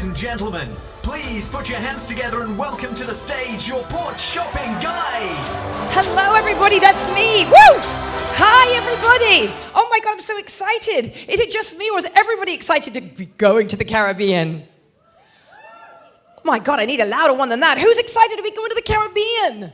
and gentlemen, please put your hands together and welcome to the stage your port shopping guide. Hello everybody, that's me. Woo! Hi everybody. Oh my God, I'm so excited. Is it just me or is everybody excited to be going to the Caribbean? Oh my God, I need a louder one than that. Who's excited to be going to the Caribbean?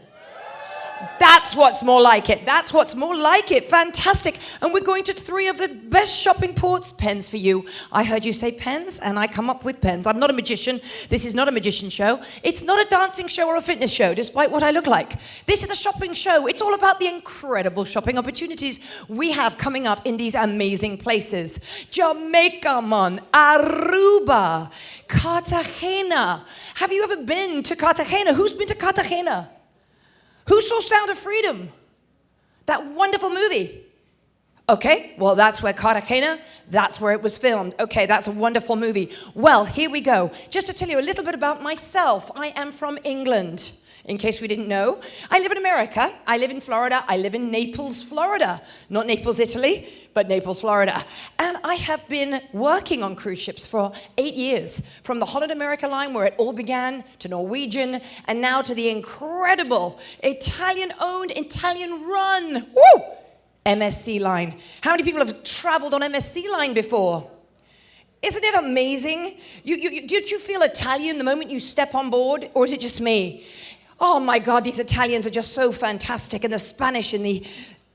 That's what's more like it. That's what's more like it. Fantastic. And we're going to 3 of the best shopping ports. Pens for you. I heard you say pens, and I come up with pens. I'm not a magician. This is not a magician show. It's not a dancing show or a fitness show, despite what I look like. This is a shopping show. It's all about the incredible shopping opportunities we have coming up in these amazing places. Jamaica, man. Aruba. Cartagena. Have you ever been to Cartagena? Who's been to Cartagena? Who saw Sound of Freedom? That wonderful movie. Okay, well, that's where Cartagena, that's where it was filmed. Okay, that's a wonderful movie. Well, here we go. Just to tell you a little bit about myself, I am from England, in case we didn't know. I live in America. I live in Florida. I live in Naples, Florida. Not Naples, Italy, but Naples, Florida. And I have been working on cruise ships for 8 years, from the Holland America line where it all began, to Norwegian, and now to the incredible Italian-owned, Italian-run, MSC line. How many people have traveled on MSC line before? Isn't it amazing? Did you feel Italian the moment you step on board, or is it just me? Oh my God, these Italians are just so fantastic, and the Spanish and the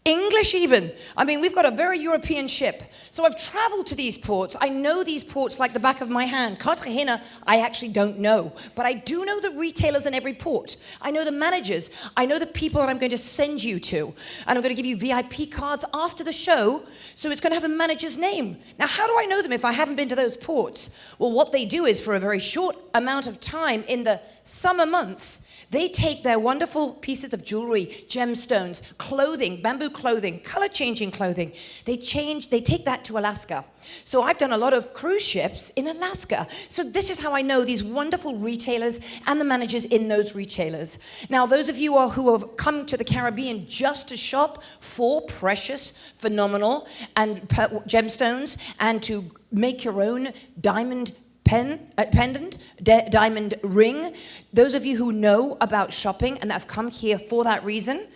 English even. I mean, we've got a very European ship. So I've traveled to these ports. I know these ports like the back of my hand. Cartagena, I actually don't know. But I do know the retailers in every port. I know the managers. I know the people that I'm going to send you to. And I'm going to give you VIP cards after the show. So it's going to have the manager's name. Now, how do I know them if I haven't been to those ports? Well, what they do is for a very short amount of time in the summer months, they take their wonderful pieces of jewelry, gemstones, clothing, bamboo clothing, color-changing clothing. They take that to Alaska. So I've done a lot of cruise ships in Alaska. So this is how I know these wonderful retailers and the managers in those retailers. Now, those of you who have come to the Caribbean just to shop for precious, phenomenal, and gemstones, and to make your own diamond pendant, diamond ring. Those of you who know about shopping and have come here for that reason,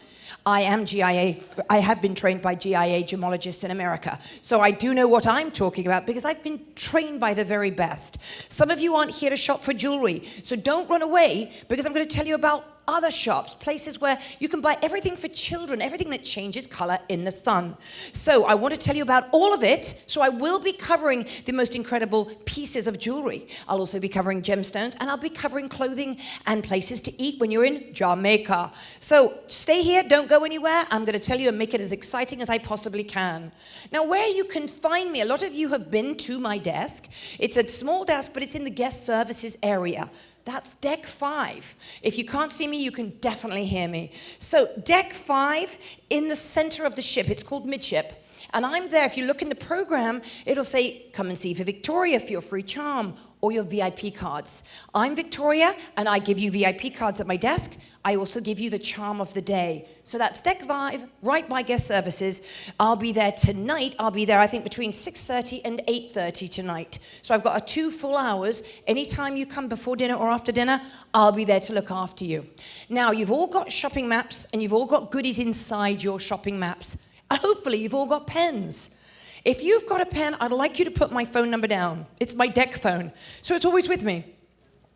I am GIA. I have been trained by GIA gemologists in America. So I do know what I'm talking about because I've been trained by the very best. Some of you aren't here to shop for jewelry. So don't run away because I'm going to tell you about other shops, places where you can buy everything for children, everything that changes color in the sun. So I want to tell you about all of it. So I will be covering the most incredible pieces of jewelry. I'll also be covering gemstones, and I'll be covering clothing and places to eat when you're in Jamaica. So stay here, don't go anywhere. I'm going to tell you and make it as exciting as I possibly can. Now, where you can find me, a lot of you have been to my desk. It's a small desk, but it's in the guest services area. That's deck 5. If you can't see me, you can definitely hear me. So deck 5 in the center of the ship, it's called midship. And I'm there. If you look in the program, it'll say, come and see for Victoria for your free charm or your VIP cards. I'm Victoria, and I give you VIP cards at my desk. I also give you the charm of the day. So that's deck 5, right by guest services. I'll be there tonight. I'll be there, I think, between 6:30 and 8:30 tonight. So I've got 2 full hours. Anytime you come before dinner or after dinner, I'll be there to look after you. Now, you've all got shopping maps, and you've all got goodies inside your shopping maps. Hopefully, you've all got pens. If you've got a pen, I'd like you to put my phone number down. It's my deck phone. So it's always with me.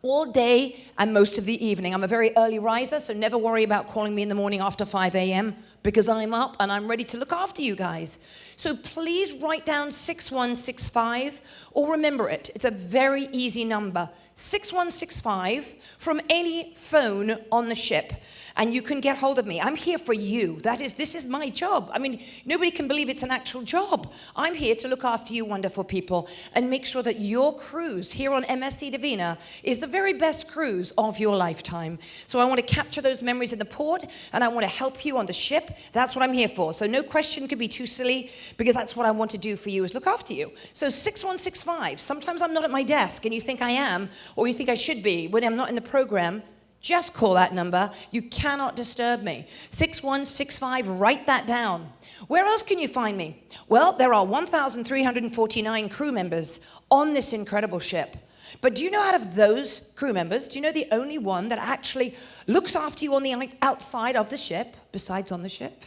All day and most of the evening. I'm a very early riser, so never worry about calling me in the morning after 5 a.m. because I'm up and I'm ready to look after you guys. So please write down 6165 or remember it. It's a very easy number. 6165 from any phone on the ship. And you can get hold of me. I'm here for you. This is my job. I mean, nobody can believe it's an actual job. I'm here to look after you wonderful people and make sure that your cruise here on MSC Divina is the very best cruise of your lifetime. So I want to capture those memories in the port, and I want to help you on the ship. That's what I'm here for. So no question could be too silly, because that's what I want to do for you, is look after you. So 6165. Sometimes I'm not at my desk and you think I am, or you think I should be when I'm not in the program. Just call that number. You cannot disturb me. 6165, write that down. Where else can you find me? Well, there are 1,349 crew members on this incredible ship. But do you know out of those crew members, do you know the only one that actually looks after you on the outside of the ship, besides on the ship?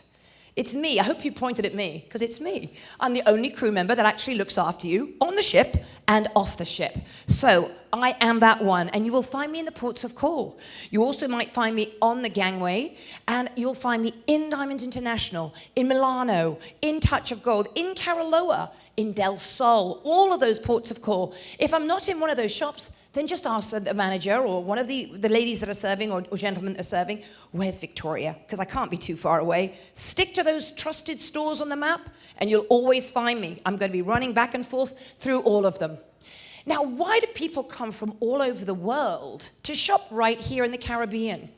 It's me. I hope you pointed at me, because it's me. I'm the only crew member that actually looks after you on the ship and off the ship. So I am that one, and you will find me in the ports of call. You also might find me on the gangway, and you'll find me in Diamond International, in Milano, in Touch of Gold, in Caraloa, in Del Sol, all of those ports of call. If I'm not in one of those shops, then just ask the manager or one of the ladies that are serving or gentlemen that are serving, where's Victoria? Because I can't be too far away. Stick to those trusted stores on the map and you'll always find me. I'm going to be running back and forth through all of them. Now, why do people come from all over the world to shop right here in the Caribbean?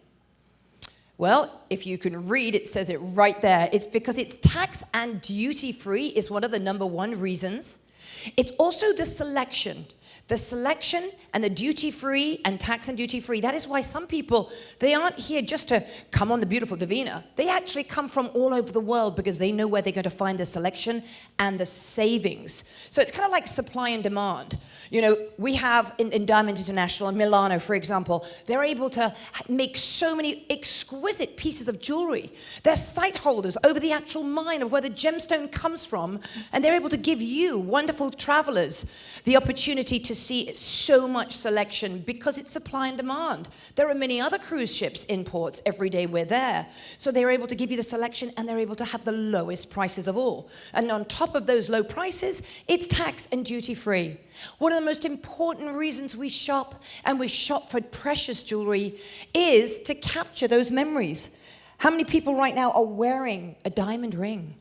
Well, if you can read, it says it right there. It's because it's tax and duty free is one of the number one reasons. It's also the selection. The selection and the duty-free and tax and duty-free, that is why some people, they aren't here just to come on the beautiful Divina. They actually come from all over the world because they know where they're going to find the selection and the savings. So it's kind of like supply and demand. You know, we have in Diamond International in Milano, for example, they're able to make so many exquisite pieces of jewelry. They're site holders over the actual mine of where the gemstone comes from, and they're able to give you, wonderful travelers, the opportunity to see so much selection because it's supply and demand. There are many other cruise ships in ports every day we're there. So they're able to give you the selection and they're able to have the lowest prices of all. And on top of those low prices, it's tax and duty free. One of the most important reasons we shop, and we shop for precious jewelry, is to capture those memories. How many people right now are wearing a diamond ring?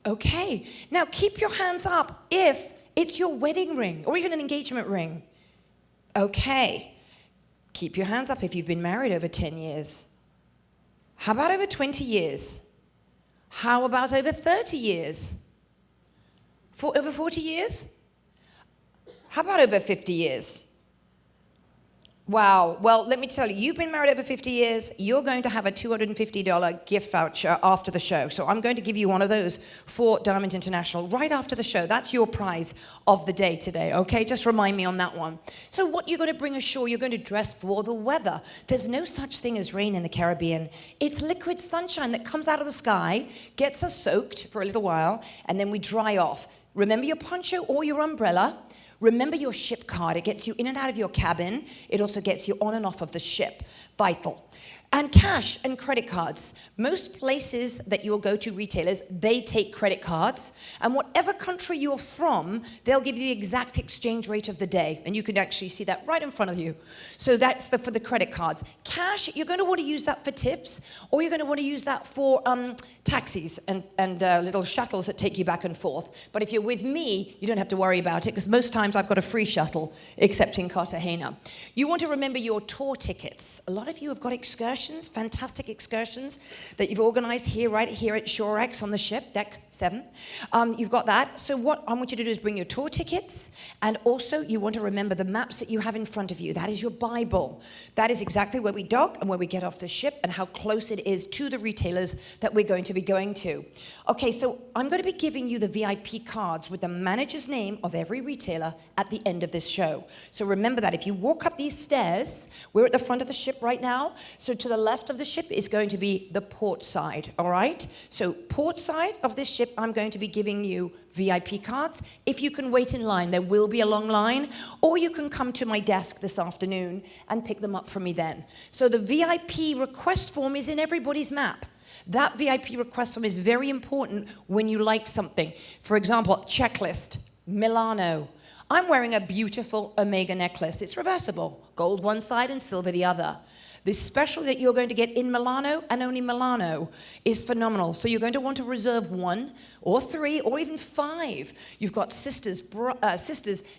Okay, now keep your hands up if it's your wedding ring or even an engagement ring. Okay, keep your hands up if you've been married over 10 years. How about over 20 years? How about over 30 years? For over 40 years? How about over 50 years? Wow. Well, let me tell you, you've been married over 50 years, you're going to have a $250 gift voucher after the show. So I'm going to give you one of those for Diamond International right after the show. That's your prize of the day today, okay? Just remind me on that one. So what you're going to bring ashore, you're going to dress for the weather. There's no such thing as rain in the Caribbean. It's liquid sunshine that comes out of the sky, gets us soaked for a little while, and then we dry off. Remember your poncho or your umbrella. Remember your ship card. It gets you in and out of your cabin. It also gets you on and off of the ship. Vital. And cash and credit cards. Most places that you'll go to, retailers, they take credit cards. And whatever country you're from, they'll give you the exact exchange rate of the day. And you can actually see that right in front of you. So that's for the credit cards. Cash, you're going to want to use that for tips, or you're going to want to use that for taxis and little shuttles that take you back and forth. But if you're with me, you don't have to worry about it, because most times I've got a free shuttle, except in Cartagena. You want to remember your tour tickets. A lot of you have got excursions, fantastic excursions, that you've organized here, right here at Shorex on the ship, deck 7. You've got that. So what I want you to do is bring your tour tickets, and also you want to remember the maps that you have in front of you. That is your Bible. That is exactly where we dock and where we get off the ship and how close it is to the retailers that we're going to be going to. Okay, so I'm going to be giving you the VIP cards with the manager's name of every retailer at the end of this show. So remember that. If you walk up these stairs, we're at the front of the ship right now. So to the left of the ship is going to be the port side, all right? So port side of this ship, I'm going to be giving you VIP cards. If you can wait in line, there will be a long line, or you can come to my desk this afternoon and pick them up from me then. So the VIP request form is in everybody's map. That VIP request form is very important when you like something. For example, checklist, Milano. I'm wearing a beautiful Omega necklace. It's reversible, gold one side and silver the other. The special that you're going to get in Milano, and only Milano, is phenomenal. So you're going to want to reserve 1 or 3 or even 5. You've got sisters,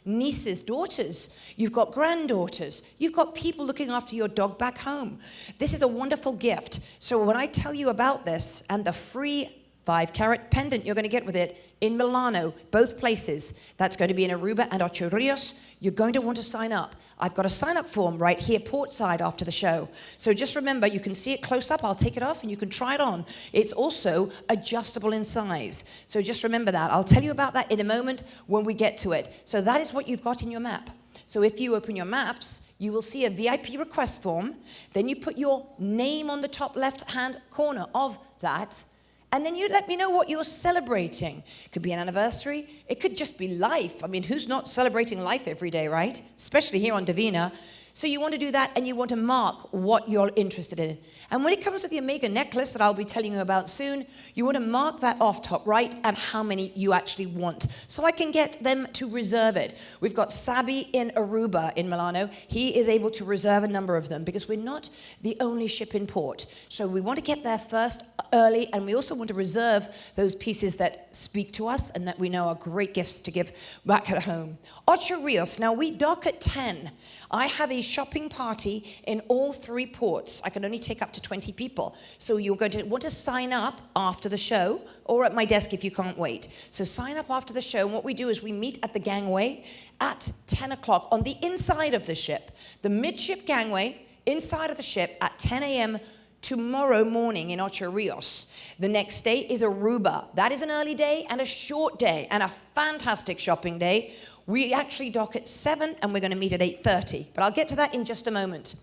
nieces, daughters. You've got granddaughters. You've got people looking after your dog back home. This is a wonderful gift. So when I tell you about this and the free 5-carat pendant you're going to get with it in Milano, both places, that's going to be in Aruba and Ocho Rios, you're going to want to sign up. I've got a sign-up form right here, port side, after the show. So just remember, you can see it close up. I'll take it off and you can try it on. It's also adjustable in size. So just remember that. I'll tell you about that in a moment when we get to it. So that is what you've got in your map. So if you open your maps, you will see a VIP request form. Then you put your name on the top left-hand corner of that. And then you let me know what you're celebrating. It could be an anniversary. It could just be life. I mean, who's not celebrating life every day, right? Especially here on Divina. So you want to do that, and you want to mark what you're interested in. And when it comes to the Omega necklace that I'll be telling you about soon, you want to mark that off top right and how many you actually want, so I can get them to reserve it. We've got Sabi in Aruba in Milano. He is able to reserve a number of them because we're not the only ship in port. So we want to get there first early, and we also want to reserve those pieces that speak to us and that we know are great gifts to give back at home. Ocho Rios, now we dock at 10. I have a shopping party in all 3 ports. I can only take up to 20 people. So you're going to want to sign up after the show or at my desk if you can't wait. So sign up after the show. And what we do is we meet at the gangway at 10 o'clock on the inside of the ship. The midship gangway inside of the ship at 10 a.m. tomorrow morning in Ocho Rios. The next day is Aruba. That is an early day and a short day and a fantastic shopping day. We actually dock at 7 and we're going to meet at 8:30. But I'll get to that in just a moment.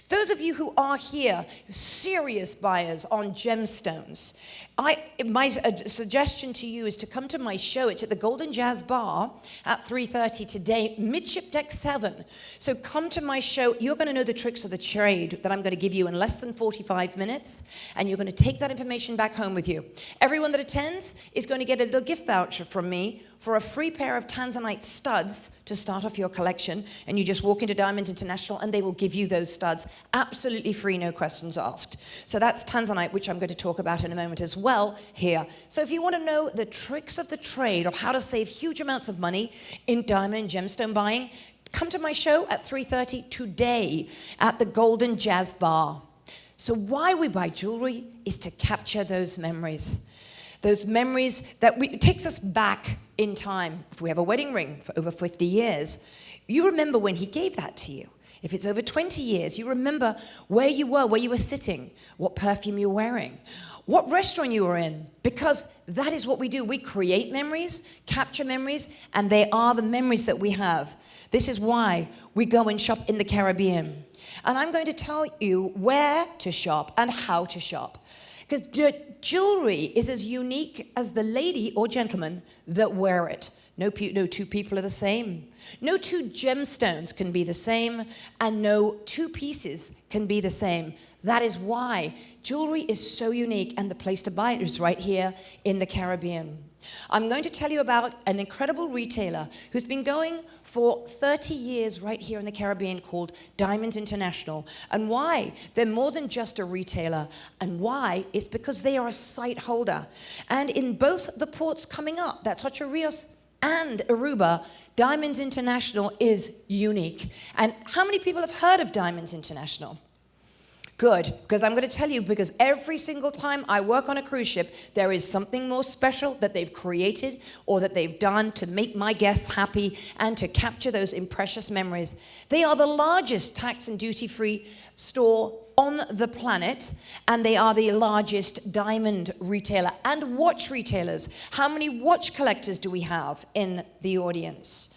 Those of you who are here, serious buyers on gemstones, my suggestion to you is to come to my show. It's at the Golden Jazz Bar at 3:30 today, midship deck 7. So come to my show. You're going to know the tricks of the trade that I'm going to give you in less than 45 minutes, and you're going to take that information back home with you. Everyone that attends is going to get a little gift voucher from me for a free pair of Tanzanite studs to start off your collection, and you just walk into Diamonds International and they will give you those studs absolutely free, no questions asked. So that's Tanzanite, which I'm going to talk about in a moment as well here. So if you want to know the tricks of the trade of how to save huge amounts of money in diamond and gemstone buying, come to my show at 3:30 today at the Golden Jazz Bar. So why we buy jewelry is to capture those memories. Those memories that it takes us back in time. If we have a wedding ring for over 50 years, you remember when he gave that to you. If it's over 20 years, you remember where you were sitting, what perfume you were wearing, what restaurant you were in, because that is what we do. We create memories, capture memories, and they are the memories that we have. This is why we go and shop in the Caribbean. And I'm going to tell you where to shop and how to shop. Because jewelry is as unique as the lady or gentleman that wear it. No 2 people are the same. No 2 gemstones can be the same, and no 2 pieces can be the same. That is why jewelry is so unique, and the place to buy it is right here in the Caribbean. I'm going to tell you about an incredible retailer who's been going for 30 years right here in the Caribbean called Diamonds International. And why? They're more than just a retailer. And why? It's because they are a site holder. And in both the ports coming up, that's Ocho Rios and Aruba, Diamonds International is unique. And how many people have heard of Diamonds International? Good, because I'm going to tell you, because every single time I work on a cruise ship, there is something more special that they've created or that they've done to make my guests happy and to capture those precious memories. They are the largest tax and duty-free store on the planet, and they are the largest diamond retailer and watch retailers. How many watch collectors do we have in the audience?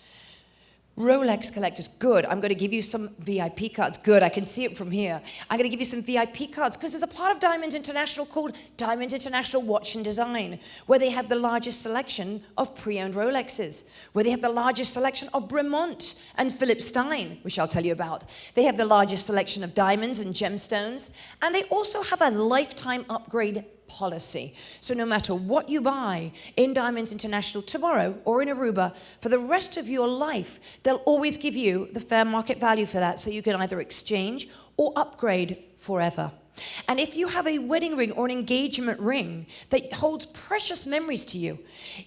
Rolex collectors, good. I'm going to give you some VIP cards. Good, I can see it from here. I'm going to give you some VIP cards because there's a part of Diamonds International called Diamonds International Watch and Design, where they have the largest selection of pre-owned Rolexes, where they have the largest selection of Bremont and Philip Stein, which I'll tell you about. They have the largest selection of diamonds and gemstones, and they also have a lifetime upgrade policy. So no matter what you buy in Diamonds International tomorrow or in Aruba, for the rest of your life, they'll always give you the fair market value for that, so you can either exchange or upgrade forever. And if you have a wedding ring or an engagement ring that holds precious memories to you,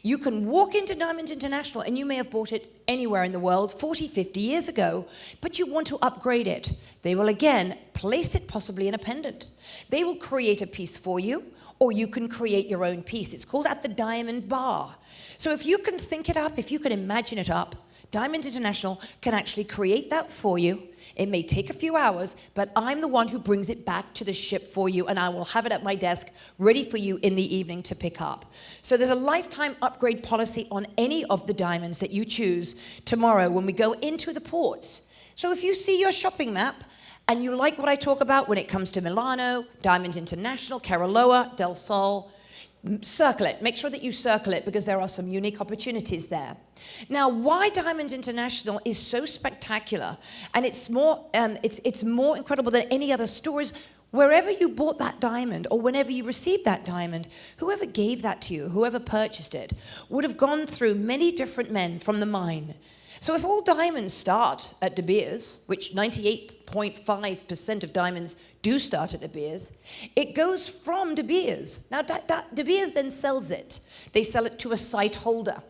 you can walk into Diamonds International and you may have bought it anywhere in the world 40, 50 years ago, but you want to upgrade it. They will again place it possibly in a pendant. They will create a piece for you, or you can create your own piece. It's called at the Diamond Bar. So if you can think it up, if you can imagine it up, Diamonds International can actually create that for you. It may take a few hours, but I'm the one who brings it back to the ship for you, and I will have it at my desk ready for you in the evening to pick up. So there's a lifetime upgrade policy on any of the diamonds that you choose tomorrow when we go into the ports. So if you see your shopping map and you like what I talk about when it comes to Milano, Diamonds International, Caroloa, Del Sol, circle it. Make sure that you circle it because there are some unique opportunities there. Now, why Diamonds International is so spectacular, and it's more incredible than any other stores. Wherever you bought that diamond or whenever you received that diamond, whoever gave that to you, whoever purchased it, would have gone through many different men from the mine. So if all diamonds start at De Beers, which 98.5% of diamonds do start at De Beers, it goes from De Beers. Now, De Beers then sells it. They sell it to a site holder.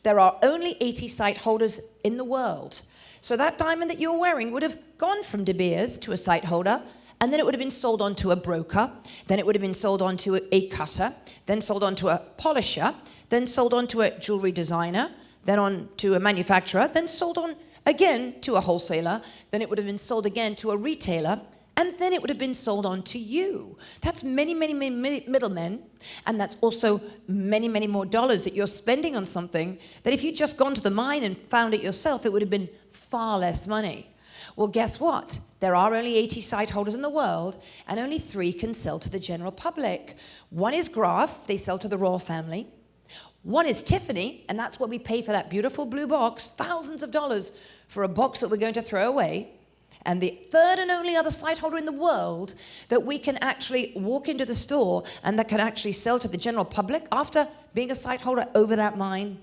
There are only 80 site holders in the world. So that diamond that you're wearing would have gone from De Beers to a site holder, and then it would have been sold on to a broker, then it would have been sold on to a cutter, then sold on to a polisher, then sold on to a jewelry designer, then on to a manufacturer, then sold on again to a wholesaler, then it would have been sold again to a retailer, and then it would have been sold on to you. That's many, many, many middlemen, and that's also many, many more dollars that you're spending on something that if you'd just gone to the mine and found it yourself, it would have been far less money. Well, guess what? There are only 80 site holders in the world, and only 3 can sell to the general public. One is Graf, they sell to the royal family. One is Tiffany, and that's what we pay for that beautiful blue box, thousands of dollars for a box that we're going to throw away. And the third and only other site holder in the world that we can actually walk into the store and that can actually sell to the general public after being a site holder over that mine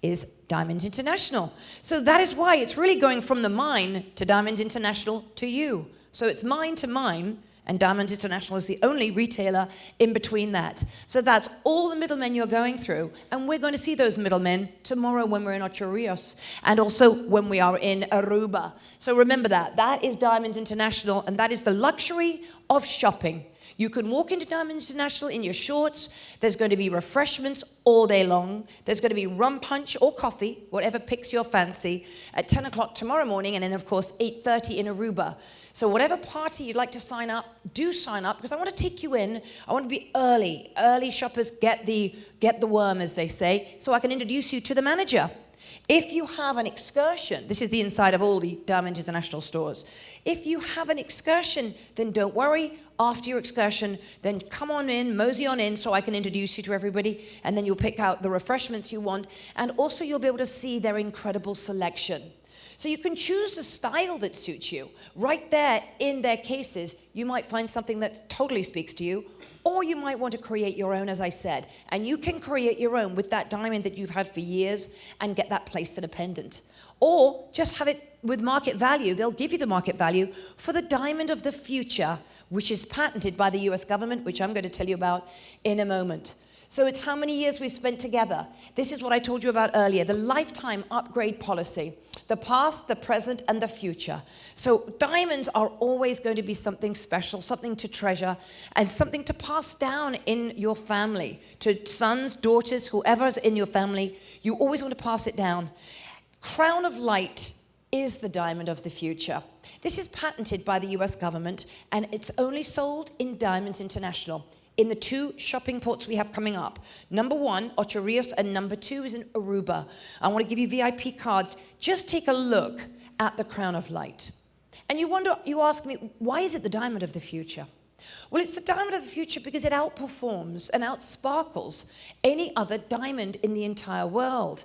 is Diamonds International. So that is why it's really going from the mine to Diamonds International to you. So it's mine to mine, and Diamonds International is the only retailer in between that. So that's all the middlemen you're going through. And we're going to see those middlemen tomorrow when we're in Ocho Rios, and also when we are in Aruba. So remember that. That is Diamonds International, and that is the luxury of shopping. You can walk into Diamonds International in your shorts. There's going to be refreshments all day long. There's going to be rum punch or coffee, whatever picks your fancy, at 10 o'clock tomorrow morning, and then, of course, 8:30 in Aruba. So whatever party you'd like to sign up, do sign up, because I want to take you in. I want to be early. Early shoppers get the worm, as they say, so I can introduce you to the manager. If you have an excursion, this is the inside of all the Diamond International stores. If you have an excursion, then don't worry. After your excursion, then come on in, mosey on in, so I can introduce you to everybody, and then you'll pick out the refreshments you want, and also you'll be able to see their incredible selection. So you can choose the style that suits you. Right there in their cases, you might find something that totally speaks to you, or you might want to create your own, as I said. And you can create your own with that diamond that you've had for years and get that placed in a pendant. Or just have it with market value. They'll give you the market value for the diamond of the future, which is patented by the US government, which I'm going to tell you about in a moment. So it's how many years we've spent together. This is what I told you about earlier, the lifetime upgrade policy, the past, the present, and the future. So diamonds are always going to be something special, something to treasure, and something to pass down in your family, to sons, daughters, whoever's in your family. You always want to pass it down. Crown of Light is the diamond of the future. This is patented by the US government, and it's only sold in Diamonds International, in the 2 shopping ports we have coming up. Number 1, Ocho Rios, and number 2 is in Aruba. I want to give you VIP cards. Just take a look at the Crown of Light. And you ask me, why is it the diamond of the future? Well, it's the diamond of the future because it outperforms and outsparkles any other diamond in the entire world.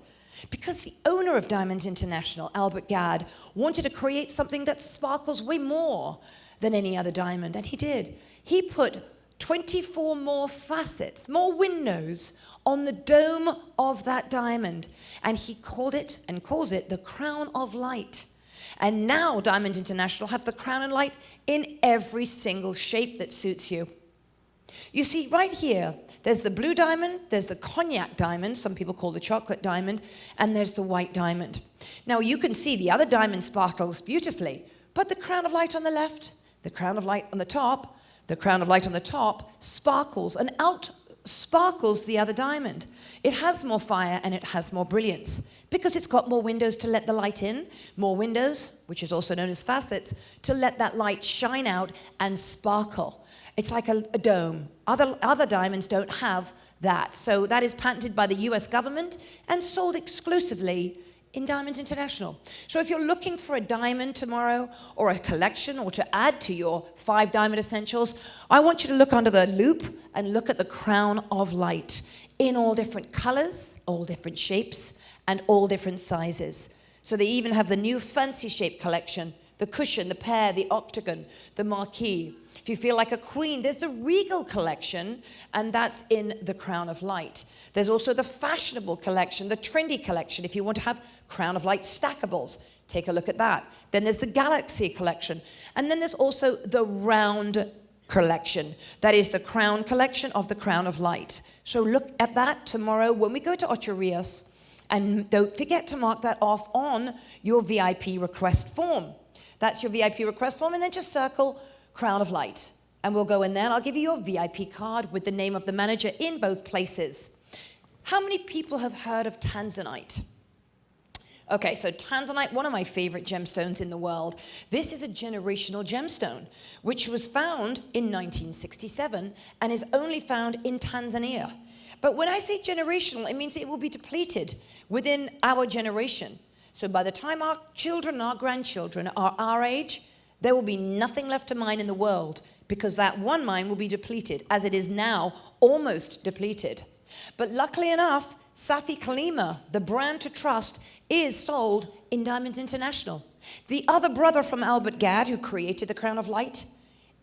Because the owner of Diamonds International, Albert Gadd, wanted to create something that sparkles way more than any other diamond, and he did. He put 24 more facets, more windows on the dome of that diamond, and he called it and calls it the Crown of Light. And now Diamonds International have the Crown of Light in every single shape that suits you. You see, right here, there's the blue diamond, there's the cognac diamond, some people call the chocolate diamond, and there's the white diamond. Now you can see the other diamond sparkles beautifully, but the Crown of Light on the left, the Crown of Light on the top, the Crown of Light on the top sparkles and out-sparkles the other diamond. It has more fire and it has more brilliance. Because it's got more windows to let the light in, more windows, which is also known as facets, to let that light shine out and sparkle. It's like a dome. Other diamonds don't have that. So that is patented by the US government and sold exclusively in Diamonds International. So if you're looking for a diamond tomorrow or a collection or to add to your 5 diamond essentials, I want you to look under the loop and look at the crown of light in all different colors, all different shapes, and all different sizes. So they even have the new fancy shape collection, the cushion, the pear, the octagon, the marquee. If you feel like a queen, there's the regal collection, and that's in the crown of light. There's also the fashionable collection, the trendy collection, if you want to have crown of light stackables. Take a look at that. Then there's the galaxy collection. And then there's also the round collection. That is the crown collection of the crown of light. So look at that tomorrow when we go to Ocho Rios. And don't forget to mark that off on your VIP request form. That's your VIP request form, and then just circle Crown of Light. And we'll go in there, and I'll give you your VIP card with the name of the manager in both places. How many people have heard of tanzanite? Okay, so tanzanite, one of my favorite gemstones in the world. This is a generational gemstone, which was found in 1967 and is only found in Tanzania. But when I say generational, it means it will be depleted within our generation. So by the time our children, our grandchildren are our age, there will be nothing left to mine in the world because that one mine will be depleted, as it is now almost depleted. But luckily enough, Safi Kalima, the brand to trust, is sold in Diamonds International. The other brother from Albert Gadd, who created the Crown of Light,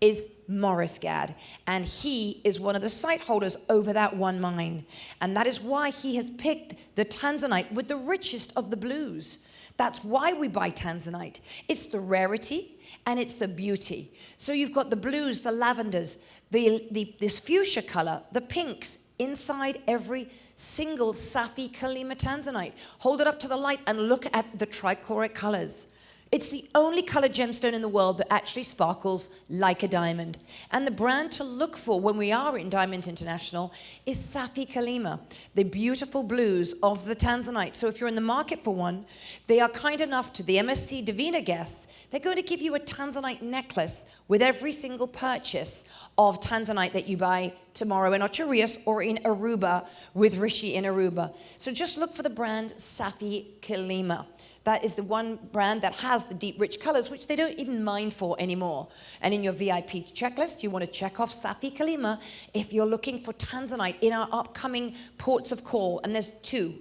is Morris Gadd, and he is one of the site holders over that one mine. And that is why he has picked the tanzanite with the richest of the blues. That's why we buy tanzanite. It's the rarity and it's the beauty. So you've got the blues, the lavenders, this fuchsia color, the pinks inside every single Safi Kalima tanzanite. Hold it up to the light and look at the trichloric colors. It's the only colored gemstone in the world that actually sparkles like a diamond. And the brand to look for when we are in Diamonds International is Safi Kalima, the beautiful blues of the tanzanite. So if you're in the market for one, they are kind enough to the MSC Divina guests. They're going to give you a tanzanite necklace with every single purchase of tanzanite that you buy tomorrow in Ocho Rios or in Aruba with Rishi in Aruba. So just look for the brand Safi Kalima. That is the one brand that has the deep, rich colors, which they don't even mine for anymore. And in your VIP checklist, you want to check off Safi Kalima if you're looking for tanzanite in our upcoming ports of call. And there's 2.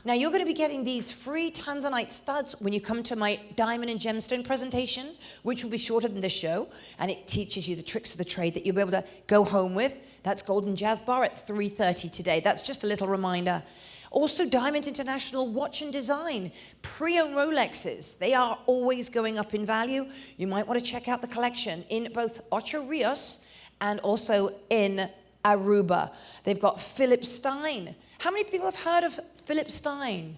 Now, you're going to be getting these free tanzanite studs when you come to my diamond and gemstone presentation, which will be shorter than this show. And it teaches you the tricks of the trade that you'll be able to go home with. That's Golden Jazz Bar at 3:30 today. That's just a little reminder. Also, Diamonds International Watch and Design, pre-owned Rolexes. They are always going up in value. You might want to check out the collection in both Ocho Rios and also in Aruba. They've got Philip Stein. How many people have heard of Philip Stein?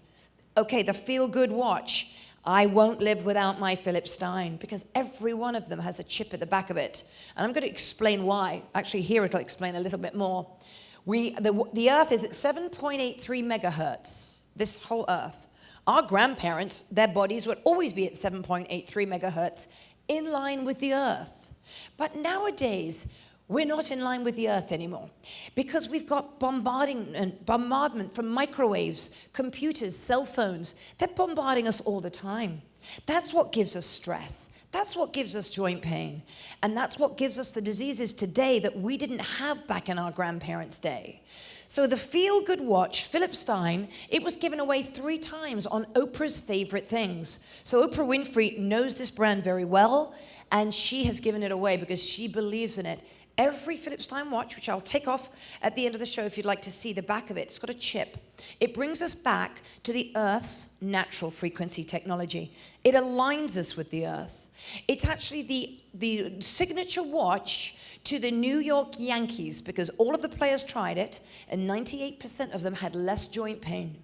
Okay, the feel-good watch. I won't live without my Philip Stein because every one of them has a chip at the back of it. And I'm going to explain why. Actually, here it'll explain a little bit more. The Earth is at 7.83 megahertz, this whole Earth. Our grandparents, their bodies would always be at 7.83 megahertz, in line with the Earth. But nowadays, we're not in line with the Earth anymore because we've got bombardment from microwaves, computers, cell phones. They're bombarding us all the time. That's what gives us stress. That's what gives us joint pain. And that's what gives us the diseases today that we didn't have back in our grandparents' day. So the feel-good watch, Philip Stein, it was given away 3 times on Oprah's favorite things. So Oprah Winfrey knows this brand very well, and she has given it away because she believes in it. Every Philip Stein watch, which I'll take off at the end of the show if you'd like to see the back of it, it's got a chip. It brings us back to the Earth's natural frequency technology. It aligns us with the Earth. It's actually the signature watch to the New York Yankees because all of the players tried it and 98% of them had less joint pain.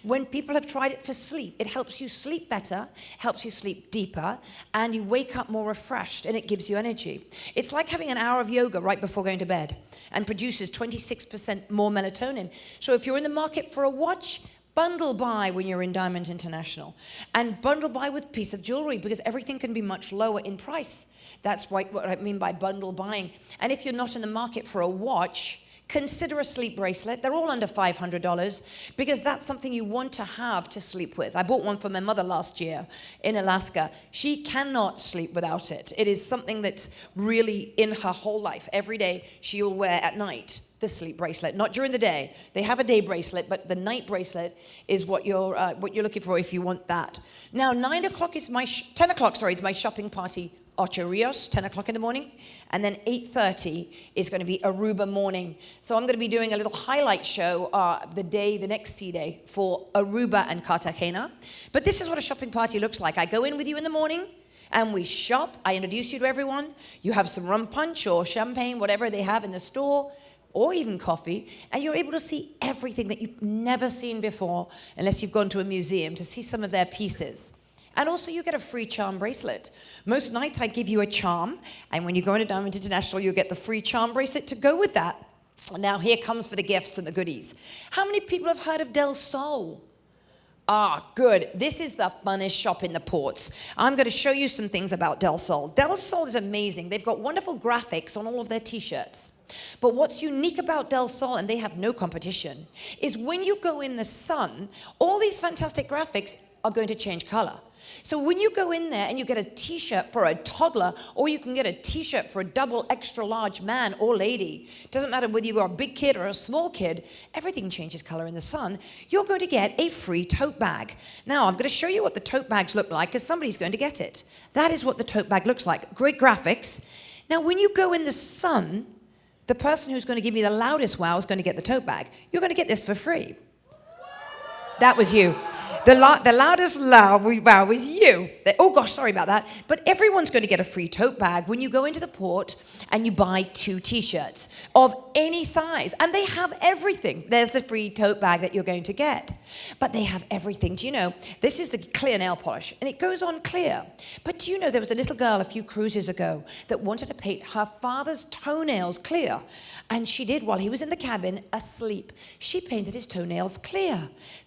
When people have tried it for sleep, it helps you sleep better, helps you sleep deeper, and you wake up more refreshed and it gives you energy. It's like having an hour of yoga right before going to bed and produces 26% more melatonin. So if you're in the market for a watch, bundle buy when you're in Diamond International, and bundle buy with piece of jewelry, because everything can be much lower in price. That's what I mean by bundle buying. And if you're not in the market for a watch, consider a sleep bracelet. They're all under $500, because that's something you want to have to sleep with. I bought one for my mother last year in Alaska. She cannot sleep without it. It is something that's really in her whole life. Every day she'll wear at night the sleep bracelet, not during the day. They have a day bracelet, but the night bracelet is what you're looking for if you want that. Now, 10 o'clock is my shopping party. 8 Rios, 10 o'clock in the morning, and then 8:30 is going to be Aruba morning. So I'm going to be doing a little highlight show the next sea day for Aruba and Cartagena. But this is what a shopping party looks like. I go in with you in the morning, and we shop. I introduce you to everyone. You have some rum punch or champagne, whatever they have in the store, or even coffee, and you're able to see everything that you've never seen before, unless you've gone to a museum to see some of their pieces. And also you get a free charm bracelet. Most nights I give you a charm, and when you go into Diamond International, you'll get the free charm bracelet to go with that. Now here comes for the gifts and the goodies. How many people have heard of Del Sol? Ah, good. This is the funnest shop in the ports. I'm going to show you some things about Del Sol. Del Sol is amazing. They've got wonderful graphics on all of their t-shirts. But what's unique about Del Sol, and they have no competition, is when you go in the sun, all these fantastic graphics are going to change color. So when you go in there and you get a t-shirt for a toddler, or you can get a t-shirt for a double extra large man or lady, doesn't matter whether you're a big kid or a small kid, everything changes color in the sun, you're going to get a free tote bag. Now I'm going to show you what the tote bags look like, because somebody's going to get it. That is what the tote bag looks like. Great graphics. Now when you go in the sun, the person who's going to give me the loudest wow is going to get the tote bag. You're going to get this for free. That was you. The loudest wow was you. Oh gosh, sorry about that. But everyone's going to get a free tote bag when you go into the port and you buy 2 t-shirts of any size. And they have everything. There's the free tote bag that you're going to get. But they have everything. Do you know, this is the clear nail polish, and it goes on clear. But do you know there was a little girl a few cruises ago that wanted to paint her father's toenails clear? And she did while he was in the cabin asleep. She painted his toenails clear.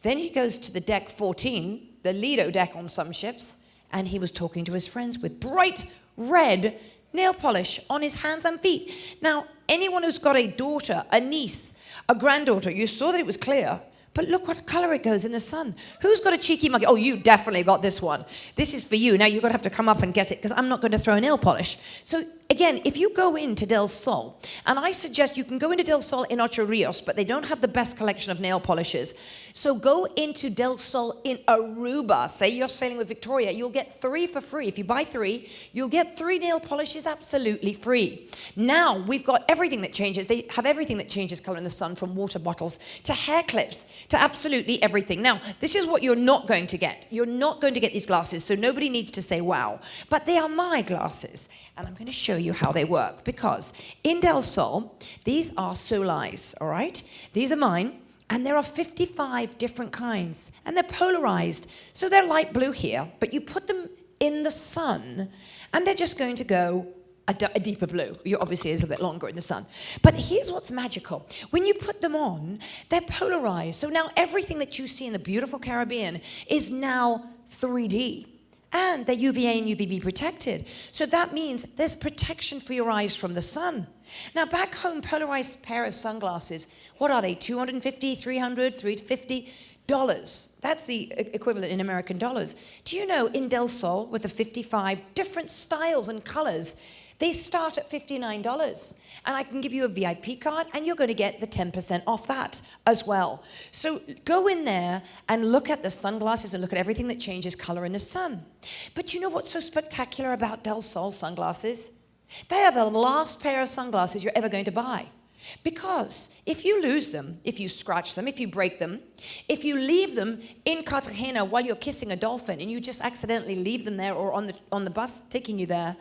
Then he goes to the deck 14, the Lido deck on some ships, and he was talking to his friends with bright red nail polish on his hands and feet. Now, anyone who's got a daughter, a niece, a granddaughter, you saw that it was clear, but look what color it goes in the sun. Who's got a cheeky monkey? Oh, you definitely got this one. This is for you. Now you're going to have to come up and get it, because I'm not going to throw nail polish. So again, if you go into Del Sol, and I suggest you can go into Del Sol in 8 Rios, but they don't have the best collection of nail polishes. So go into Del Sol in Aruba. Say you're sailing with Victoria, you'll get 3 for free. If you buy 3, you'll get 3 nail polishes absolutely free. Now we've got everything that changes. They have everything that changes color in the sun, from water bottles to hair clips to absolutely everything. Now, this is what you're not going to get. You're not going to get these glasses, so nobody needs to say wow. But they are my glasses, and I'm going to show you how they work, because in Del Sol, these are Soleils, all right? These are mine. And there are 55 different kinds, and they're polarized. So they're light blue here, but you put them in the sun, and they're just going to go a deeper blue. You're obviously a little bit longer in the sun. But here's what's magical. When you put them on, they're polarized. So now everything that you see in the beautiful Caribbean is now 3D. And they're UVA and UVB protected. So that means there's protection for your eyes from the sun. Now back home, polarized pair of sunglasses, what are they? $250, $300, $350? That's the equivalent in American dollars. Do you know in Del Sol, with the 55 different styles and colors, they start at $59. And I can give you a VIP card, and you're going to get the 10% off that as well. So go in there and look at the sunglasses and look at everything that changes color in the sun. But you know what's so spectacular about Del Sol sunglasses? They are the last pair of sunglasses you're ever going to buy. Because if you lose them, if you scratch them, if you break them, if you leave them in Cartagena while you're kissing a dolphin and you just accidentally leave them there, or on the bus taking you there,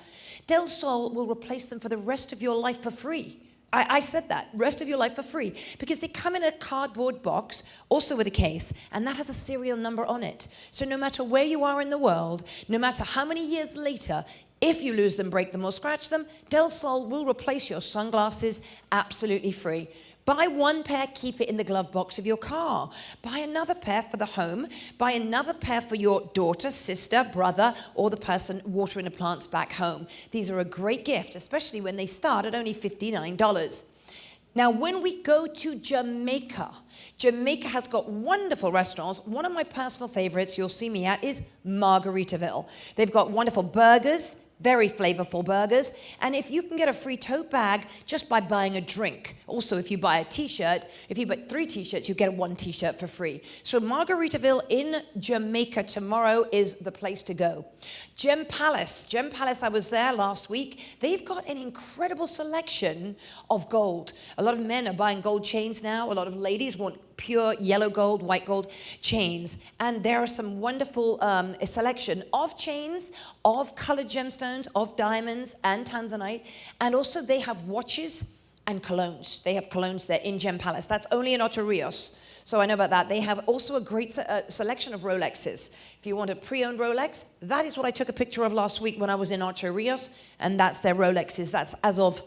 Del Sol will replace them for the rest of your life for free. I said that, rest of your life for free, because they come in a cardboard box, also with a case, and that has a serial number on it. So no matter where you are in the world, no matter how many years later, if you lose them, break them, or scratch them, Del Sol will replace your sunglasses absolutely free. Buy one pair, keep it in the glove box of your car. Buy another pair for the home. Buy another pair for your daughter, sister, brother, or the person watering the plants back home. These are a great gift, especially when they start at only $59. Now, when we go to Jamaica, Jamaica has got wonderful restaurants. One of my personal favorites you'll see me at is Margaritaville. They've got wonderful burgers, very flavorful burgers. And if you can get a free tote bag just by buying a drink. Also, if you buy a t-shirt, if you buy 3 t-shirts, you get 1 t-shirt for free. So Margaritaville in Jamaica tomorrow is the place to go. Gem Palace, I was there last week. They've got an incredible selection of gold. A lot of men are buying gold chains now. A lot of ladies want pure yellow gold, white gold chains. And there are some wonderful selection of chains, of colored gemstones, of diamonds and tanzanite. And also they have watches and colognes. They have colognes there in Gem Palace. That's only in Ocho Rios. So I know about that. They have also a great selection of Rolexes. If you want a pre-owned Rolex, that is what I took a picture of last week when I was in Ocho Rios, and that's their Rolexes. That's as of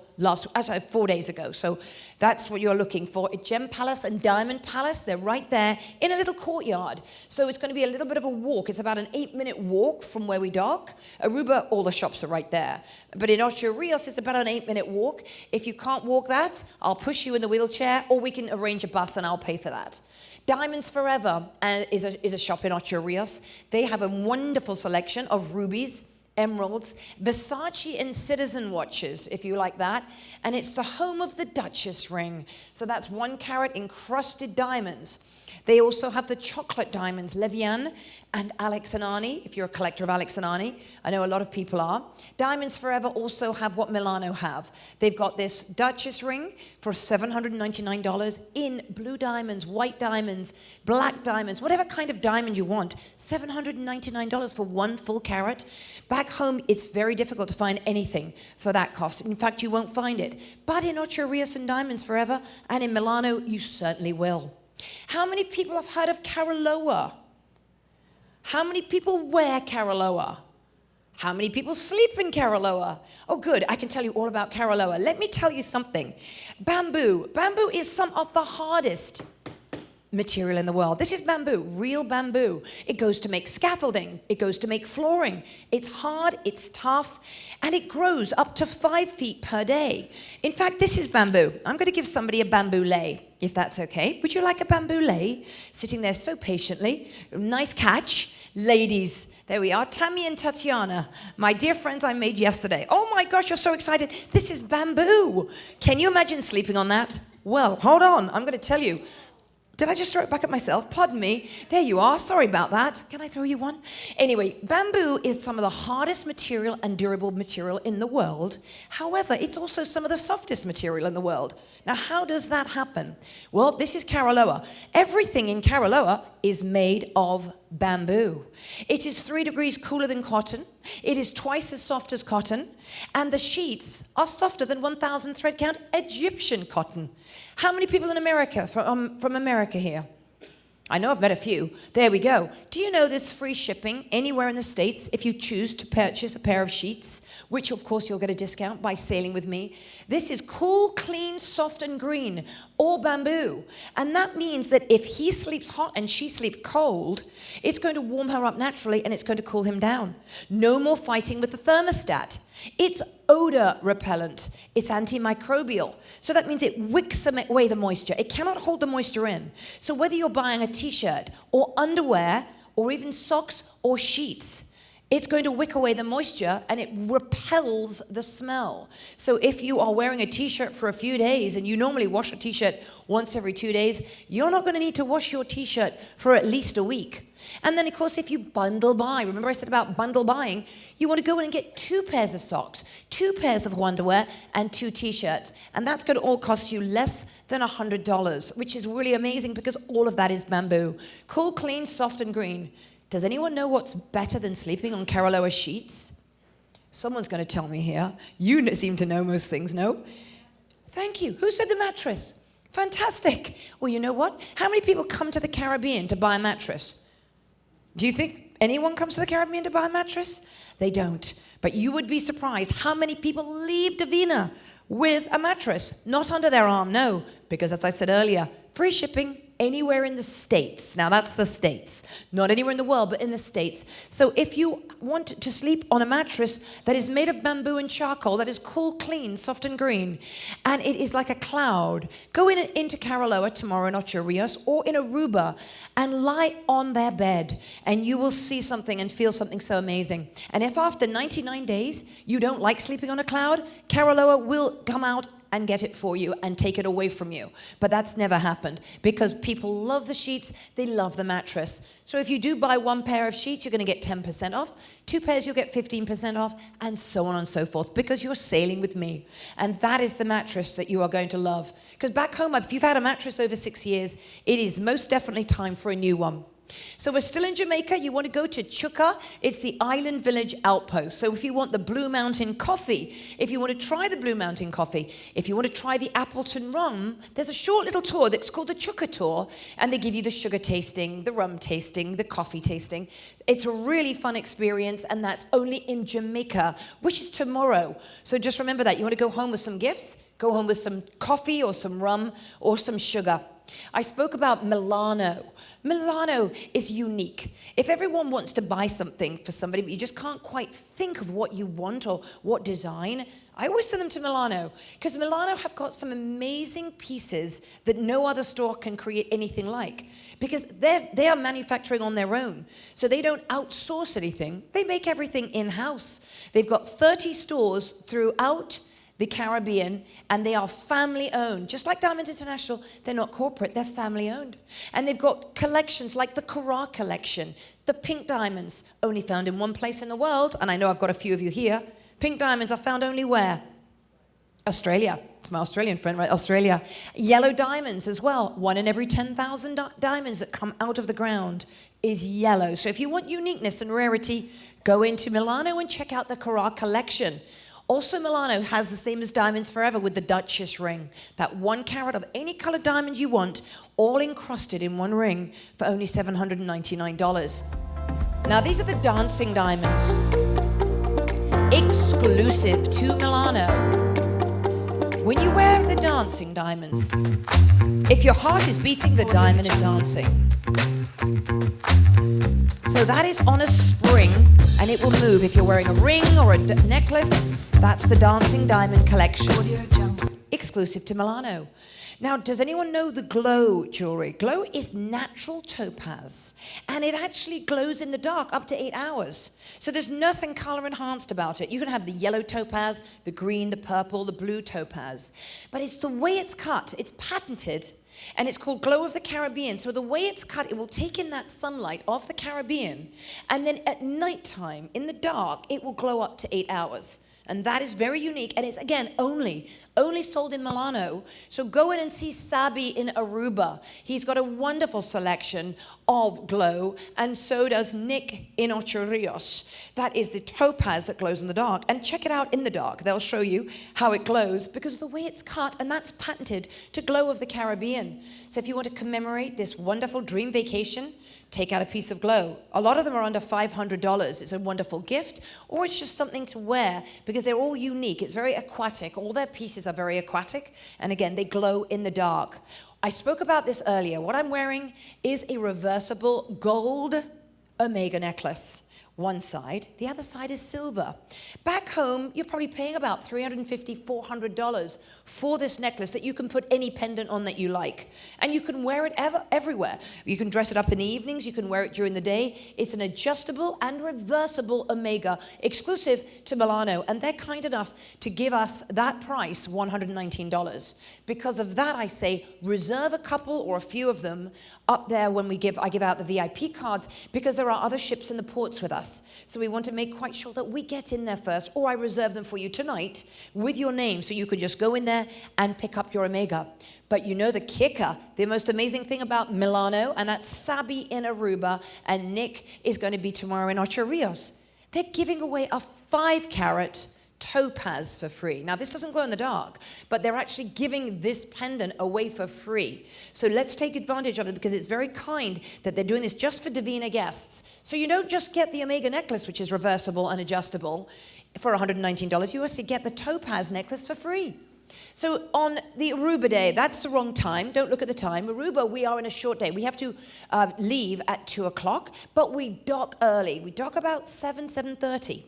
4 days ago. So that's what you're looking for. At Gem Palace and Diamond Palace, they're right there in a little courtyard. So it's going to be a little bit of a walk. It's about an 8-minute walk from where we dock. Aruba, all the shops are right there. But in Ocho Rios, it's about an 8-minute walk. If you can't walk that, I'll push you in the wheelchair, or we can arrange a bus and I'll pay for that. Diamonds Forever is a shop in Ocho Rios. They have a wonderful selection of rubies, emeralds, Versace and Citizen watches, if you like that. And it's the home of the Duchess ring. So that's 1 carat encrusted diamonds. They also have the chocolate diamonds, Levian and Alex and Ani, if you're a collector of Alex and Ani. I know a lot of people are. Diamonds Forever also have what Milano have. They've got this Duchess ring for $799 in blue diamonds, white diamonds, black diamonds, whatever kind of diamond you want. $799 for 1 full carat. Back home, it's very difficult to find anything for that cost. In fact, you won't find it. But in Ocho Rios and Diamonds Forever and in Milano, you certainly will. How many people have heard of Caroloa? How many people wear Caroloa? How many people sleep in Caroloa? Oh, good. I can tell you all about Caroloa. Let me tell you something. Bamboo. Bamboo is some of the hardest material in the world. This is bamboo, real bamboo. It goes to make scaffolding. It goes to make flooring. It's hard, it's tough, and it grows up to 5 feet per day. In fact, this is bamboo. I'm going to give somebody a bamboo lei, if that's okay. Would you like a bamboo lei? Sitting there so patiently. Nice catch. Ladies, there we are. Tammy and Tatiana, my dear friends I made yesterday. Oh my gosh, you're so excited. This is bamboo. Can you imagine sleeping on that? Well, hold on. I'm going to tell you. Did I just throw it back at myself? Pardon me. There you are. Sorry about that. Can I throw you one? Anyway, bamboo is some of the hardest material and durable material in the world. However, it's also some of the softest material in the world. Now, how does that happen? Well, this is Caroloa. Everything in Caroloa is made of bamboo. It is 3 degrees cooler than cotton. It is twice as soft as cotton. And the sheets are softer than 1,000 thread count Egyptian cotton. How many people in America, from America here? I know I've met a few. There we go. Do you know there's free shipping anywhere in the States if you choose to purchase a pair of sheets, which of course you'll get a discount by sailing with me. This is cool, clean, soft and green, all bamboo. And that means that if he sleeps hot and she sleeps cold, it's going to warm her up naturally and it's going to cool him down. No more fighting with the thermostat. It's odor repellent. It's antimicrobial. So that means it wicks away the moisture. It cannot hold the moisture in. So whether you're buying a t-shirt or underwear or even socks or sheets, it's going to wick away the moisture and it repels the smell. So if you are wearing a t-shirt for a few days and you normally wash a t-shirt once every 2 days, you're not going to need to wash your t-shirt for at least a week. And then, of course, if you bundle buy, remember I said about bundle buying, you want to go in and get 2 pairs of socks, 2 pairs of underwear, and 2 t-shirts. And that's going to all cost you less than $100, which is really amazing because all of that is bamboo. Cool, clean, soft, and green. Does anyone know what's better than sleeping on Caroloa sheets? Someone's going to tell me here. You seem to know most things, no? Thank you. Who said the mattress? Fantastic. Well, you know what? How many people come to the Caribbean to buy a mattress? Do you think anyone comes to the Caribbean to buy a mattress? They don't. But you would be surprised how many people leave Divina with a mattress. Not under their arm, no, because as I said earlier, free shipping anywhere in the States. Now that's the States, not anywhere in the world, but in the States. So if you want to sleep on a mattress that is made of bamboo and charcoal, that is cool, clean, soft and green, and it is like a cloud, go into Caroloa tomorrow in Ocho Rios or in Aruba and lie on their bed, and you will see something and feel something so amazing. And if after 99 days you don't like sleeping on a cloud, Caroloa will come out and get it for you and take it away from you. But that's never happened because people love the sheets, they love the mattress. So if you do buy one pair of sheets, you're going to get 10% off. 2 pairs, you'll get 15% off, and so on and so forth, because you're sailing with me. And that is the mattress that you are going to love. Because back home, if you've had a mattress over 6 years, it is most definitely time for a new one. So we're still in Jamaica. You want to go to Chuka. It's the island village outpost. So if you want the Blue Mountain coffee, if you want to try the Blue Mountain coffee, if you want to try the Appleton rum, there's a short little tour that's called the Chuka Tour, and they give you the sugar tasting, the rum tasting, the coffee tasting. It's a really fun experience, and that's only in Jamaica, which is tomorrow. So just remember that. You want to go home with some gifts, go home with some coffee or some rum or some sugar. I spoke about Milano. Milano is unique. If everyone wants to buy something for somebody, but you just can't quite think of what you want or what design, I always send them to Milano, because Milano have got some amazing pieces that no other store can create anything like, because they are manufacturing on their own. So they don't outsource anything. They make everything in-house. They've got 30 stores throughout the Caribbean, and they are family owned. Just like Diamonds International, they're not corporate, they're family owned. And they've got collections like the Cora collection, the pink diamonds, only found in one place in the world, and I know I've got a few of you here. Pink diamonds are found only where? Australia. It's my Australian friend, right? Australia. Yellow diamonds as well. 1 in every 10,000 diamonds that come out of the ground is yellow. So if you want uniqueness and rarity, go into Milano and check out the Cora collection. Also, Milano has the same as Diamonds Forever with the Duchess ring. That 1 carat of any colored diamond you want, all encrusted in one ring for only $799. Now, these are the dancing diamonds. Exclusive to Milano. When you wear the dancing diamonds, if your heart is beating, the diamond is dancing. So that is on a spring, and it will move. If you're wearing a ring or a necklace, that's the Dancing Diamond Collection. Exclusive to Milano. Now, does anyone know the glow jewelry? Glow is natural topaz, and it actually glows in the dark up to 8 hours. So there's nothing color enhanced about it. You can have the yellow topaz, the green, the purple, the blue topaz. But it's the way it's cut. It's patented. And it's called Glow of the Caribbean. So the way it's cut, it will take in that sunlight of the Caribbean, and then at nighttime, in the dark, it will glow up to 8 hours. And that is very unique, and it's, again, only sold in Milano. So go in and see Sabi in Aruba. He's got a wonderful selection of glow, and so does Nick in Ocho Rios. That is the topaz that glows in the dark. And check it out in the dark. They'll show you how it glows because of the way it's cut, and that's patented to Glow of the Caribbean. So if you want to commemorate this wonderful dream vacation, take out a piece of glow. A lot of them are under $500. It's a wonderful gift, or it's just something to wear because they're all unique. It's very aquatic. All their pieces are very aquatic, and again, they glow in the dark. I spoke about this earlier. What I'm wearing is a reversible gold omega necklace. One side, the other side is silver. Back home, you're probably paying about $350, $400 for this necklace that you can put any pendant on that you like. And you can wear it everywhere. You can dress it up in the evenings, you can wear it during the day. It's an adjustable and reversible omega, exclusive to Milano. And they're kind enough to give us that price, $119. Because of that, I say, reserve a couple or a few of them up there when I give out the VIP cards, because there are other ships in the ports with us. So we want to make quite sure that we get in there first, or I reserve them for you tonight with your name, so you can just go in there and pick up your omega. But you know the kicker, the most amazing thing about Milano, and that's Sabi in Aruba, and Nick is going to be tomorrow in Ocho Rios. They're giving away a 5-carat topaz for free. Now, this doesn't glow in the dark, but they're actually giving this pendant away for free. So let's take advantage of it, because it's very kind that they're doing this just for Divina guests. So you don't just get the omega necklace, which is reversible and adjustable, for $119. You also get the topaz necklace for free. So on the Aruba day, that's the wrong time. Don't look at the time. Aruba, we are in a short day. We have to leave at 2 o'clock, but we dock early. We dock about 7:30.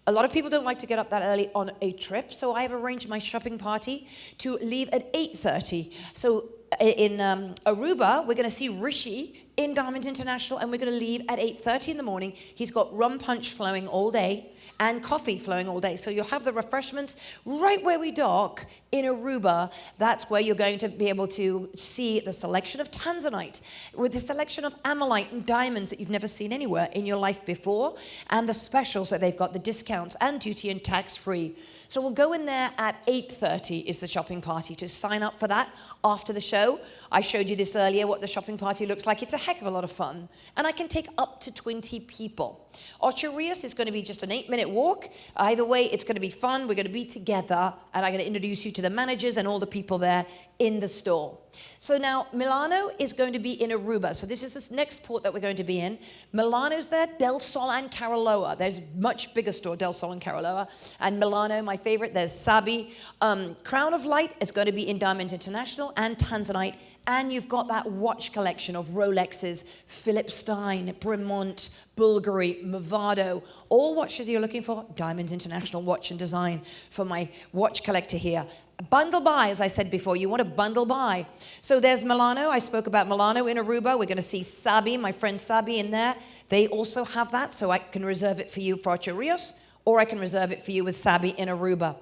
A lot of people don't like to get up that early on a trip, so I have arranged my shopping party to leave at 8:30. So in Aruba, we're going to see Rishi in Diamond International, and we're going to leave at 8:30 in the morning. He's got rum punch flowing all day and coffee flowing all day. So you'll have the refreshments right where we dock in Aruba. That's where you're going to be able to see the selection of tanzanite with the selection of amalite and diamonds that you've never seen anywhere in your life before, and the specials that they've got, the discounts and duty and tax free. So we'll go in there at 8:30 is the shopping party to sign up for that after the show. I showed you this earlier, what the shopping party looks like. It's a heck of a lot of fun. And I can take up to 20 people. Ocho Rios is going to be just an 8-minute walk. Either way, it's going to be fun. We're going to be together. And I'm going to introduce you to the managers and all the people there in the store. So now Milano is going to be in Aruba. So this is the next port that we're going to be in. Milano's there, Del Sol and Caroloa. There's much bigger store, Del Sol and Caroloa. And Milano, my favorite, there's Sabi. Crown of Light is going to be in Diamond International and Tanzanite. And you've got that watch collection of Rolexes, Philip Stein, Bremont, Bulgari, Movado, all watches you're looking for. Diamond International Watch and Design for my watch collector here. Bundle buy, as I said before, you want to bundle buy. So there's Milano. I spoke about Milano in Aruba. We're going to see Sabi, my friend Sabi in there. They also have that, so I can reserve it for you for Ocho Rios, or I can reserve it for you with Sabi in Aruba.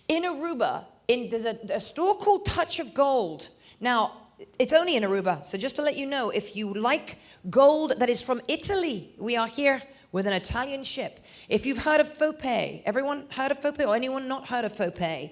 In Aruba, there's a store called Touch of Gold. Now, it's only in Aruba, so just to let you know, if you like gold that is from Italy, we are here with an Italian ship. If you've heard of Fopay, everyone heard of Fopay, or anyone not heard of Fopay?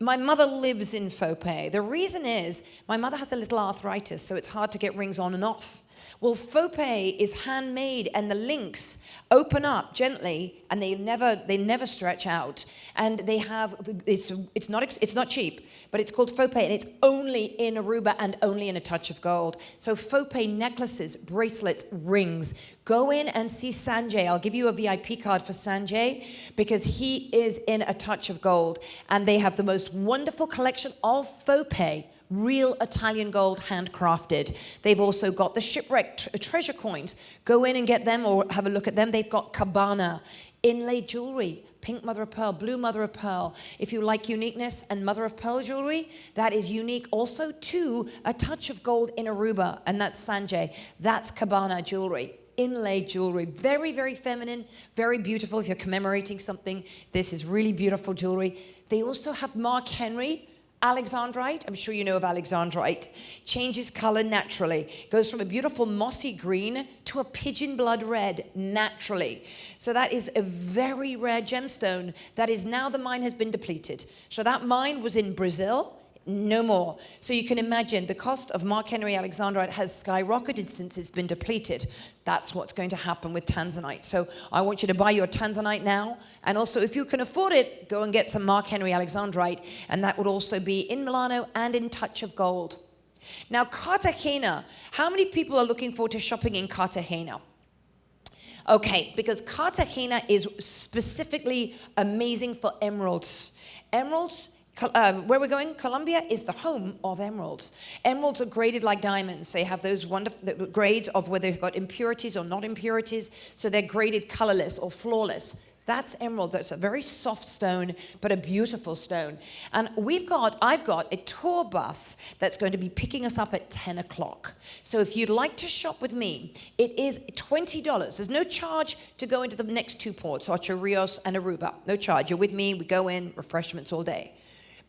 My mother lives in Fopay. The reason is my mother has a little arthritis, so it's hard to get rings on and off. Well, Fopay is handmade, and the links open up gently, and they never stretch out. And they have it's not cheap, but it's called Fopay, and it's only in Aruba and only in a touch of gold. So Fopay necklaces, bracelets, rings. Go in and see Sanjay. I'll give you a VIP card for Sanjay because he is in a touch of gold, and they have the most wonderful collection of Fopay. Real Italian gold, handcrafted. They've also got the shipwreck treasure coins. Go in and get them or have a look at them. They've got cabana, inlaid jewelry, pink mother of pearl, blue mother of pearl. If you like uniqueness and mother of pearl jewelry, that is unique also to a touch of gold in Aruba, and that's Sanjay. That's cabana jewelry. Inlaid jewelry, very, very feminine, very beautiful. If you're commemorating something, this is really beautiful jewelry. They also have Mark Henry, Alexandrite. I'm sure you know of Alexandrite. Changes color naturally. Goes from a beautiful mossy green to a pigeon blood red naturally. So that is a very rare gemstone that is now the mine has been depleted. So that mine was in Brazil. No more. So you can imagine the cost of Mark Henry Alexandrite has skyrocketed since it's been depleted. That's what's going to happen with Tanzanite. So I want you to buy your Tanzanite now. And also, if you can afford it, go and get some Mark Henry Alexandrite. And that would also be in Milano and in Touch of Gold. Now, Cartagena. How many people are looking forward to shopping in Cartagena? Okay, because Cartagena is specifically amazing for emeralds. Emeralds, where we're going, Colombia is the home of emeralds. Emeralds are graded like diamonds. They have those wonderful grades of whether they've got impurities or not impurities. So they're graded colorless or flawless. That's emerald. That's a very soft stone, but a beautiful stone. And I've got a tour bus that's going to be picking us up at 10 o'clock. So if you'd like to shop with me, it is $20. There's no charge to go into the next two ports, Ocho Rios and Aruba. No charge. You're with me. We go in, refreshments all day.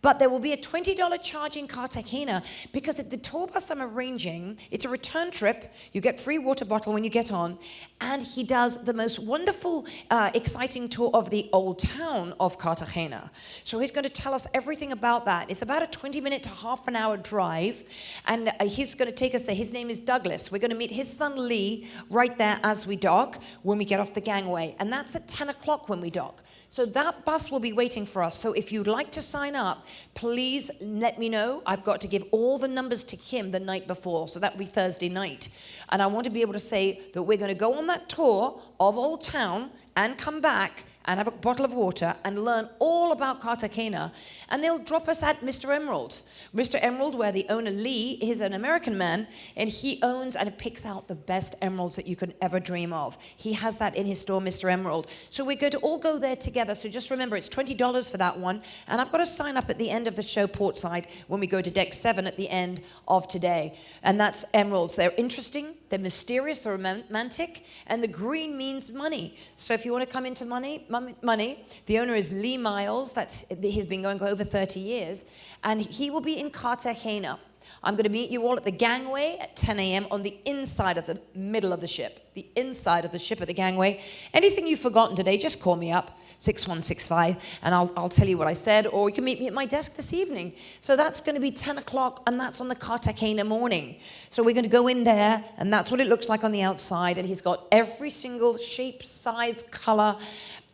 But there will be a $20 charge in Cartagena because at the tour bus I'm arranging, it's a return trip. You get free water bottle when you get on. And he does the most wonderful, exciting tour of the old town of Cartagena. So he's going to tell us everything about that. It's about a 20-minute to half an hour drive. And he's going to take us there. His name is Douglas. We're going to meet his son Lee right there as we dock when we get off the gangway. And that's at 10 o'clock when we dock. So that bus will be waiting for us. So if you'd like to sign up, please let me know. I've got to give all the numbers to Kim the night before. So that'll be Thursday night. And I want to be able to say that we're going to go on that tour of Old Town and come back and have a bottle of water and learn all about Cartagena, and they'll drop us at Mr. Emerald's. Mr. Emerald, where the owner Lee is an American man, and he owns and picks out the best emeralds that you can ever dream of. He has that in his store, Mr. Emerald. So we're going to all go there together. So just remember, it's $20 for that one. And I've got to sign up at the end of the show, portside, when we go to deck 7 at the end of today. And that's emeralds. They're interesting, they're mysterious, they're romantic, and the green means money. So if you want to come into money, the owner is Lee Miles. He's been going for over 30 years. And he will be in Cartagena. I'm going to meet you all at the gangway at 10 a.m. on the inside of the middle of the ship. The inside of the ship at the gangway. Anything you've forgotten today, just call me up, 6165, and I'll tell you what I said, or you can meet me at my desk this evening. So that's going to be 10 o'clock, and that's on the Cartagena morning. So we're going to go in there, and that's what it looks like on the outside, and he's got every single shape, size, color,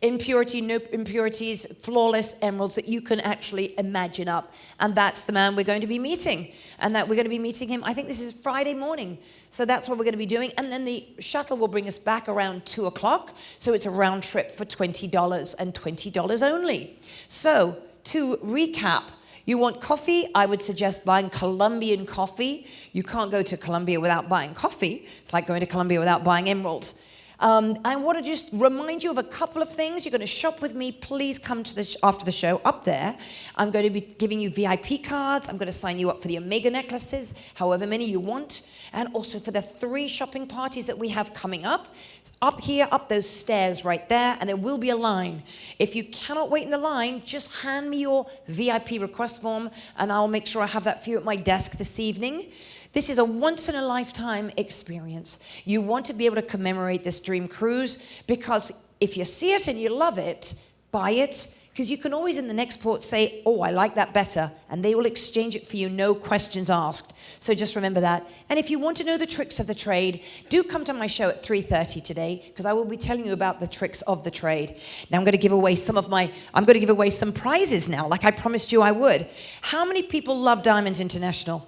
impurity, no impurities, flawless emeralds that you can actually imagine up. And that's the man we're going to be meeting. And that we're going to be meeting him, I think this is Friday morning. So that's what we're going to be doing. And then the shuttle will bring us back around 2 o'clock. So it's a round trip for $20 and $20 only. So to recap, you want coffee? I would suggest buying Colombian coffee. You can't go to Colombia without buying coffee. It's like going to Colombia without buying emeralds. I want to just remind you of a couple of things. You're going to shop with me. Please come to after the show up there. I'm going to be giving you VIP cards. I'm going to sign you up for the Omega necklaces, however many you want. And also for the 3 shopping parties that we have coming up. Up here, up those stairs right there, and there will be a line. If you cannot wait in the line, just hand me your VIP request form, and I'll make sure I have that for you at my desk this evening. This is a once-in-a-lifetime experience. You want to be able to commemorate this dream cruise, because if you see it and you love it, buy it, because you can always in the next port say, oh, I like that better, and they will exchange it for you, no questions asked. So just remember that. And if you want to know the tricks of the trade, do come to my show at 3:30 today, because I will be telling you about the tricks of the trade. Now I'm going to give away some prizes now, like I promised you I would. How many people love Diamonds International?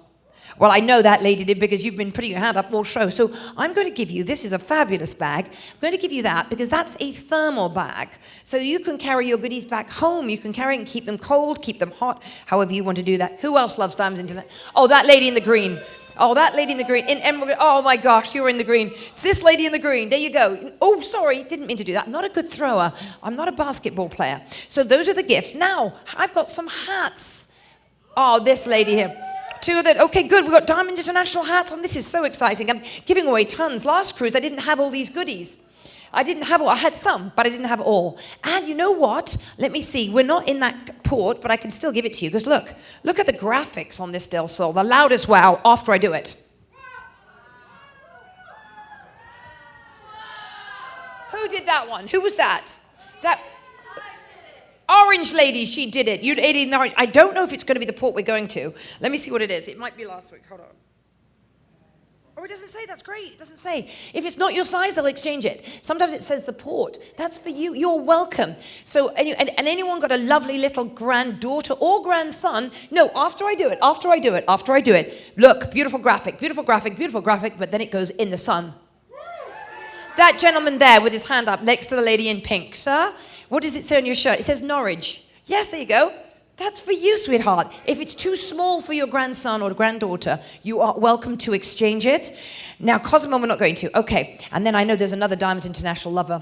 Well, I know that lady did, because you've been putting your hand up all show. So I'm going to give you, this is a fabulous bag. I'm going to give you that because that's a thermal bag. So you can carry your goodies back home. You can carry and keep them cold, keep them hot, however you want to do that. Who else loves Diamonds International? Oh, that lady in the green. Oh, that lady in the green. In emerald. Oh, my gosh, you're in the green. It's this lady in the green. There you go. Oh, sorry, didn't mean to do that. I'm not a good thrower. I'm not a basketball player. So those are the gifts. Now, I've got some hats. Oh, this lady here. 2 of that. Okay, good. We've got Diamond International hats on. This is so exciting. I'm giving away tons. Last cruise, I didn't have all these goodies. I had some, but I didn't have all. And you know what? Let me see. We're not in that port, but I can still give it to you. Because look at the graphics on this Del Sol. The loudest wow after I do it. Who did that one? Who was that? That orange lady, she did it. You'd 80 in orange. I don't know if it's going to be the port we're going to. Let me see what it is. It might be last week. Hold on. Oh, it doesn't say. That's great. It doesn't say. If it's not your size, they'll exchange it. Sometimes it says the port. That's for you. You're welcome. So, and anyone got a lovely little granddaughter or grandson? No, after I do it. Look, beautiful graphic, but then it goes in the sun. That gentleman there with his hand up next to the lady in pink. Sir, what does it say on your shirt? It says Norwich. Yes, there you go. That's for you, sweetheart. If it's too small for your grandson or granddaughter, you are welcome to exchange it. Now, Cosmo, we're not going to. Okay. And then I know there's another Diamond International lover.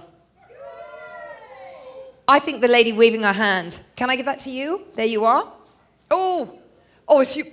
I think the lady waving her hand. Can I give that to you? There you are. Oh, it's you.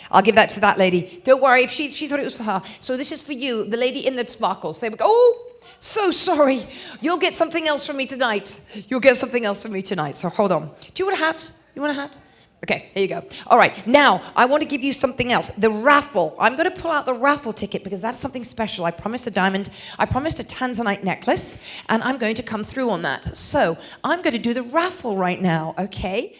I'll give that to that lady. Don't worry, if she thought it was for her. So this is for you, the lady in the sparkles. There we go. Oh, so sorry. You'll get something else from me tonight. So hold on. Do you want a hat? You want a hat? Okay, there you go. All right, now I want to give you something else. The raffle. I'm going to pull out the raffle ticket because that's something special. I promised a diamond. I promised a tanzanite necklace, and I'm going to come through on that. So I'm going to do the raffle right now, okay?